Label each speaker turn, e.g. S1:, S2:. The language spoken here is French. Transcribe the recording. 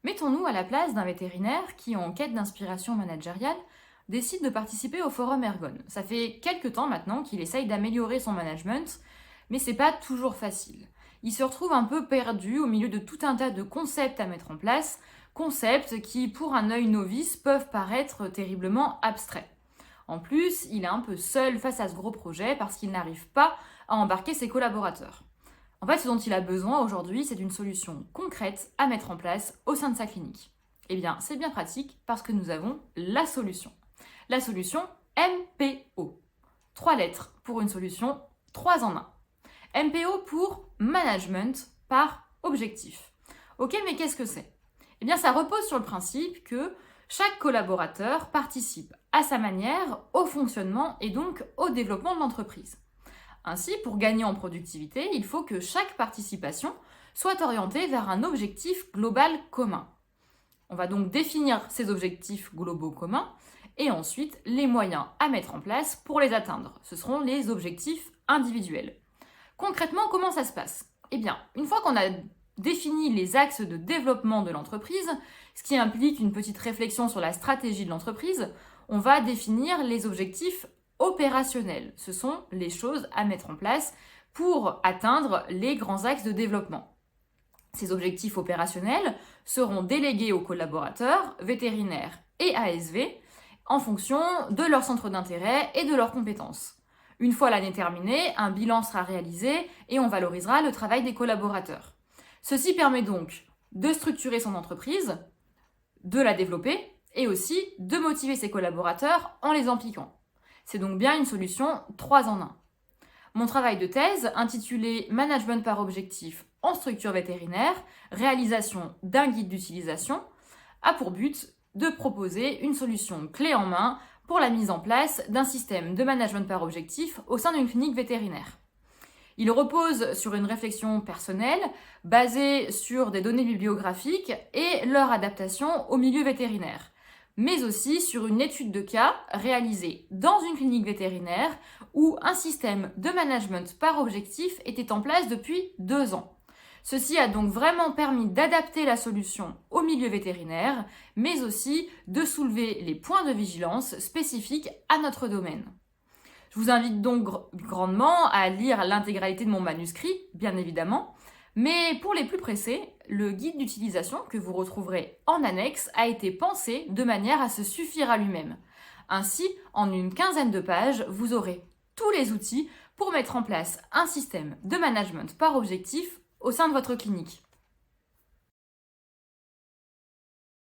S1: Mettons-nous à la place d'un vétérinaire qui, en quête d'inspiration managériale, décide de participer au forum Ergon. Ça fait quelques temps maintenant qu'il essaye d'améliorer son management, mais c'est pas toujours facile. Il se retrouve un peu perdu au milieu de tout un tas de concepts à mettre en place, concepts qui, pour un œil novice, peuvent paraître terriblement abstraits. En plus, il est un peu seul face à ce gros projet parce qu'il n'arrive pas à embarquer ses collaborateurs. En fait, ce dont il a besoin aujourd'hui, c'est d'une solution concrète à mettre en place au sein de sa clinique. Eh bien, c'est bien pratique parce que nous avons la solution. La solution MPO. 3 lettres pour une solution 3 en 1. MPO pour Management par Objectif. Ok, mais qu'est-ce que c'est? Eh bien, ça repose sur le principe que chaque collaborateur participe à sa manière au fonctionnement et donc au développement de l'entreprise. Ainsi, pour gagner en productivité, il faut que chaque participation soit orientée vers un objectif global commun. On va donc définir ces objectifs globaux communs et ensuite les moyens à mettre en place pour les atteindre. Ce seront les objectifs individuels. Concrètement, comment ça se passe? Eh bien, une fois qu'on a défini les axes de développement de l'entreprise, ce qui implique une petite réflexion sur la stratégie de l'entreprise, on va définir les objectifs opérationnels. Ce sont les choses à mettre en place pour atteindre les grands axes de développement. Ces objectifs opérationnels seront délégués aux collaborateurs, vétérinaires et ASV en fonction de leur centre d'intérêt et de leurs compétences. Une fois l'année terminée, un bilan sera réalisé et on valorisera le travail des collaborateurs. Ceci permet donc de structurer son entreprise, de la développer et aussi de motiver ses collaborateurs en les impliquant. C'est donc bien une solution 3 en 1. Mon travail de thèse, intitulé Management par objectif en structure vétérinaire, réalisation d'un guide d'utilisation, a pour but de proposer une solution clé en main pour la mise en place d'un système de management par objectif au sein d'une clinique vétérinaire. Il repose sur une réflexion personnelle basée sur des données bibliographiques et leur adaptation au milieu vétérinaire, mais aussi sur une étude de cas réalisée dans une clinique vétérinaire où un système de management par objectif était en place depuis 2 ans. Ceci a donc vraiment permis d'adapter la solution au milieu vétérinaire, mais aussi de soulever les points de vigilance spécifiques à notre domaine. Je vous invite donc grandement à lire l'intégralité de mon manuscrit, bien évidemment, mais pour les plus pressés, le guide d'utilisation que vous retrouverez en annexe a été pensé de manière à se suffire à lui-même. Ainsi, en une quinzaine de pages, vous aurez tous les outils pour mettre en place un système de management par objectif au sein de votre clinique.